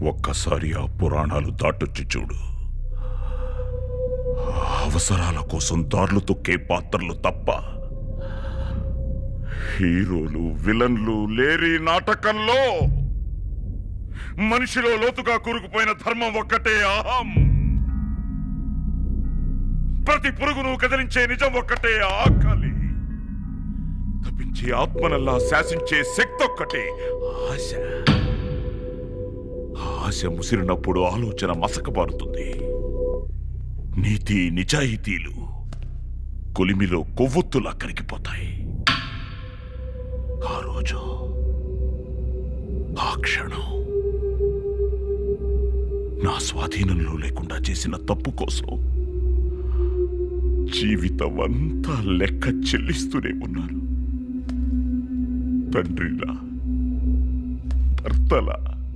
ఒక్కసారి ఆ పురాణాలు దాటొచ్చి చూడు. అవసరాల కోసం దారులు తొక్కే పాత్రలు తప్ప హీరోలు విలన్లు లేరి నాటకంలో మనిషిలో లోతుగా కూరుకుపోయిన ధర్మం ఒక్కటే అహం. ప్రతి పురుగును కదిలించే నిజం ఒక్కటే ఆకలి. తప్పించే ఆత్మనల్లా శాసించే శక్తి ఒక్కటే ఆశ. ఆశ ముసిరినప్పుడు ఆలోచన మసకబారుతుంది. నీతి నిజాయితీలు కొలిమిలో కొవ్వొత్తులా కరిగిపోతాయి. ఆ రోజు, ఆ క్షణం నా స్వాధీనంలో లేకుండా చేసిన తప్పు కోసం జీవితం అంతా లెక్క చెల్లిస్తూనే ఉన్నారు. తండ్రిలా, భర్తలా,